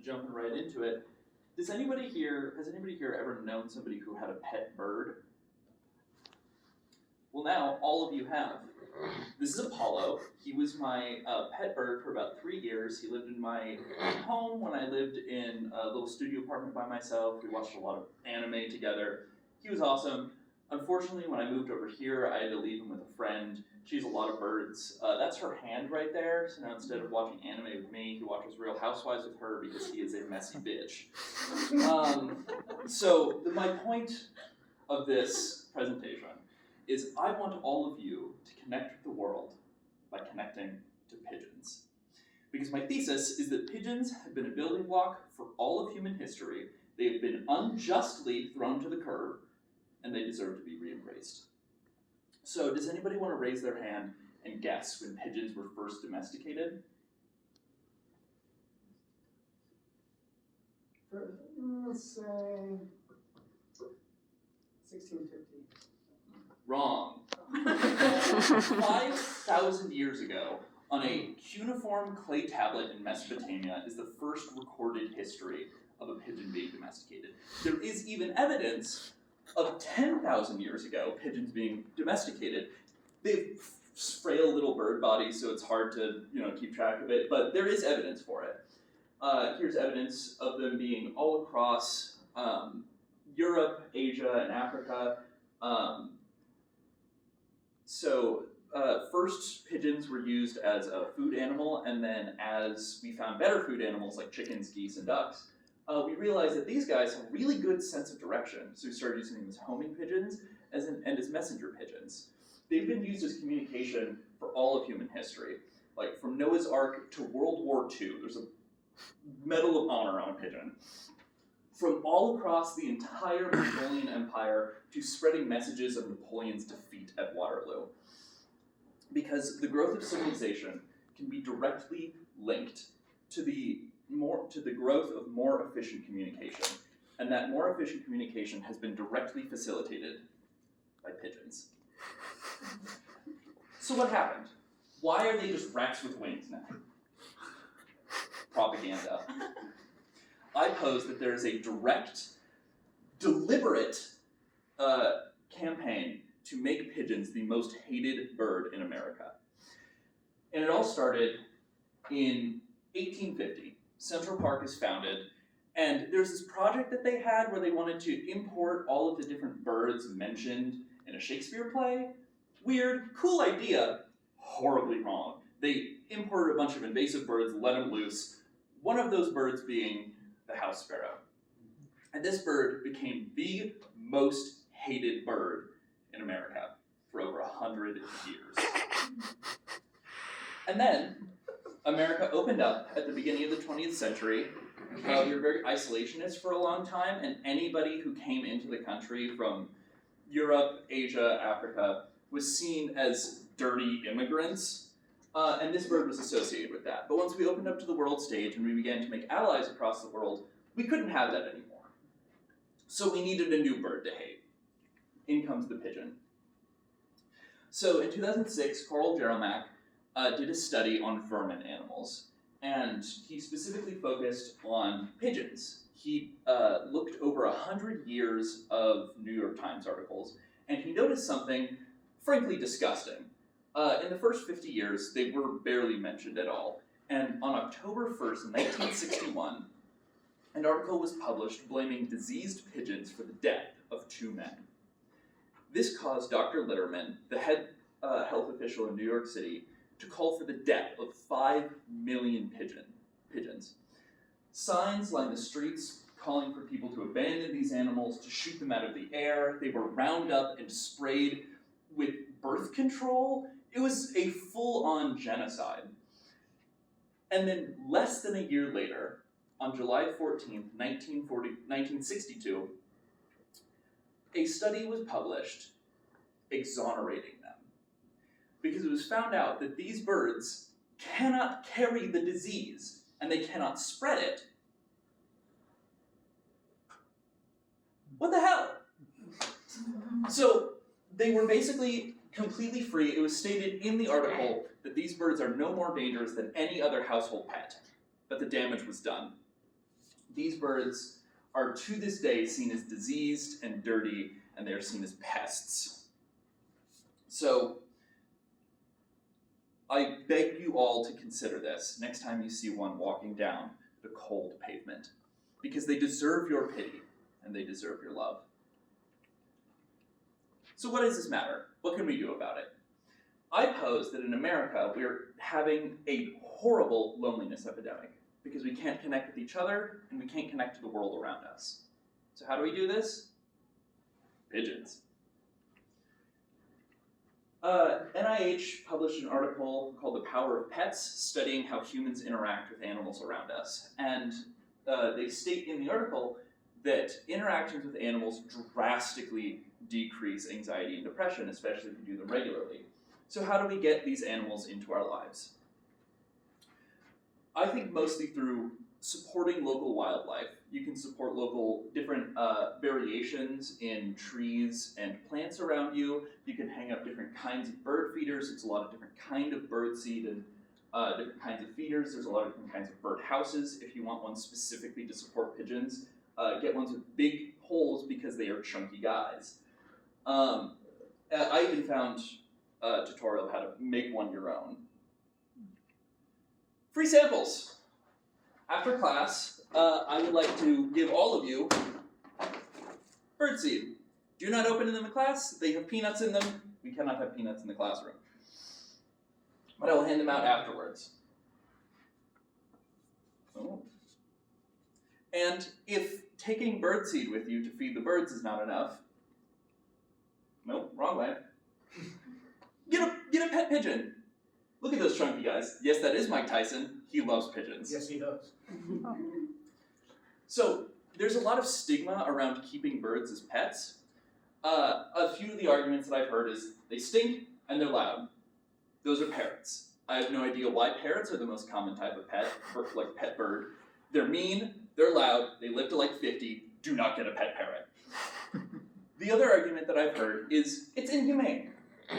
jumping right into it. Has anybody here ever known somebody who had a pet bird? Well, now all of you have. This is Apollo. He was my pet bird for about 3 years. He lived in my home when I lived in a little studio apartment by myself. We watched a lot of anime together. He was awesome. Unfortunately, when I moved over here, I had to leave him with a friend. She has a lot of birds. That's her hand right there. So now instead of watching anime with me, he watches Real Housewives with her because he is a messy bitch. My point of this presentation is I want all of you to connect with the world by connecting to pigeons. Because my thesis is that pigeons have been a building block for all of human history. They have been unjustly thrown to the curb, and they deserve to be re-embraced. So does anybody want to raise their hand and guess when pigeons were first domesticated? Let's say 1650. Wrong. 5,000 years ago, on a cuneiform clay tablet in Mesopotamia, is the first recorded history of a pigeon being domesticated. There is even evidence of 10,000 years ago, pigeons being domesticated. They've frail little bird bodies, so it's hard to keep track of it, but there is evidence for it. Here's evidence of them being all across Europe, Asia, and Africa. First, pigeons were used as a food animal, and then as we found better food animals like chickens, geese, and ducks, we realized that these guys have a really good sense of direction, so we started using them as homing pigeons and as messenger pigeons. They've been used as communication for all of human history. Like from Noah's Ark to World War II, there's a Medal of Honor on a pigeon. From all across the entire Mongolian Empire to spreading messages of Napoleon's defeat at Waterloo. Because the growth of civilization can be directly linked to the growth of more efficient communication. And that more efficient communication has been directly facilitated by pigeons. So what happened? Why are they just rats with wings now? Propaganda. I pose that there is a direct, deliberate campaign to make pigeons the most hated bird in America. And it all started in 1850. Central Park is founded, and there's this project that they had where they wanted to import all of the different birds mentioned in a Shakespeare play. Weird, cool idea, horribly wrong. They imported a bunch of invasive birds, let them loose, one of those birds being the house sparrow. And this bird became the most hated bird in America for over 100 years. And then America opened up at the beginning of the 20th century. We were very isolationist for a long time, and anybody who came into the country from Europe, Asia, Africa was seen as dirty immigrants. And this bird was associated with that. But once we opened up to the world stage and we began to make allies across the world, we couldn't have that anymore. So we needed a new bird to hate. In comes the pigeon. So in 2006, Carl Jeromak did a study on vermin animals, and he specifically focused on pigeons. He looked over 100 years of New York Times articles, and he noticed something frankly disgusting. In the first 50 years, they were barely mentioned at all. And on October 1st, 1961, an article was published blaming diseased pigeons for the death of 2 men. This caused Dr. Litterman, the head health official in New York City, to call for the death of 5 million pigeons. Signs lined the streets calling for people to abandon these animals, to shoot them out of the air. They were rounded up and sprayed with birth control. It was a full-on genocide. And then less than a year later, on July 14th, 1962, a study was published exonerating them. Because it was found out that these birds cannot carry the disease, and they cannot spread it. What the hell? So they were basically completely free. It was stated in the article that these birds are no more dangerous than any other household pet, but the damage was done. These birds are to this day seen as diseased and dirty, and they are seen as pests. So I beg you all to consider this next time you see one walking down the cold pavement, because they deserve your pity and they deserve your love. So what does this matter? What can we do about it? I pose that in America we're having a horrible loneliness epidemic because we can't connect with each other and we can't connect to the world around us. So how do we do this? Pigeons. NIH published an article called The Power of Pets, studying how humans interact with animals around us. And they state in the article that interactions with animals drastically decrease anxiety and depression, especially if you do them regularly. So how do we get these animals into our lives? I think mostly through supporting local wildlife. You can support local different variations in trees and plants around you. You can hang up different kinds of bird feeders. It's a lot of different kind of bird seed and different kinds of feeders. There's a lot of different kinds of bird houses. If you want one specifically to support pigeons, get ones with big holes because they are chunky guys. I even found a tutorial of how to make one your own. Free samples. After class, I would like to give all of you birdseed. Do not open them in the class. They have peanuts in them. We cannot have peanuts in the classroom. But I will hand them out afterwards. Oh. And if taking birdseed with you to feed the birds is not enough, nope, wrong way. Get a pet pigeon. Look at those chunky guys. Yes, that is Mike Tyson. He loves pigeons. Yes, he does. So there's a lot of stigma around keeping birds as pets. A few of the arguments that I've heard is they stink and they're loud. Those are parrots. I have no idea why parrots are the most common type of pet, like pet bird. They're mean, they're loud, they live to like 50, do not get a pet parrot. The other argument that I've heard is it's inhumane.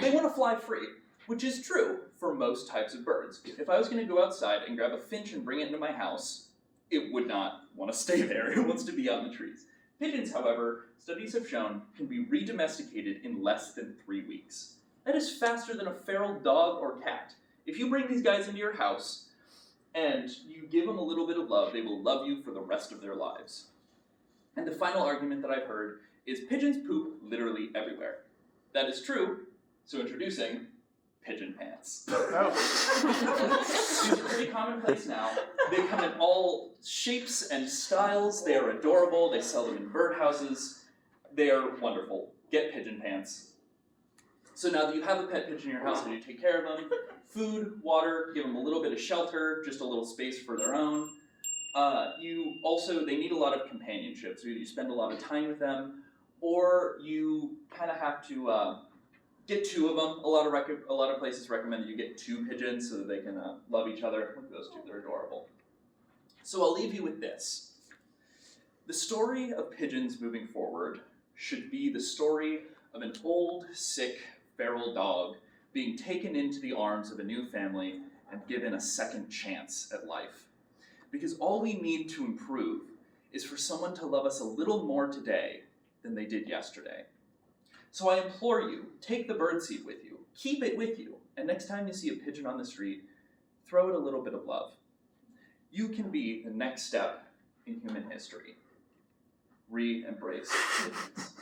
They want to fly free, which is true for most types of birds. If I was going to go outside and grab a finch and bring it into my house, it would not want to stay there. It wants to be out in the trees. Pigeons, however, studies have shown, can be re-domesticated in less than 3 weeks. That is faster than a feral dog or cat. If you bring these guys into your house and you give them a little bit of love, they will love you for the rest of their lives. And the final argument that I've heard is pigeons poop literally everywhere. That is true, so introducing pigeon pants. These are pretty commonplace now. They come in all shapes and styles. They are adorable. They sell them in birdhouses. They are wonderful. Get pigeon pants. So now that you have a pet pigeon in your house and you take care of them, food, water, give them a little bit of shelter, just a little space for their own. They need a lot of companionship. So either you spend a lot of time with them, or you kind of have to get 2 of them. A lot of places recommend that you get 2 pigeons so that they can love each other. Look at those 2, they're adorable. So I'll leave you with this. The story of pigeons moving forward should be the story of an old, sick, feral dog being taken into the arms of a new family and given a second chance at life. Because all we need to improve is for someone to love us a little more today than they did yesterday. So I implore you, take the birdseed with you, keep it with you, and next time you see a pigeon on the street, throw it a little bit of love. You can be the next step in human history. Re-embrace pigeons.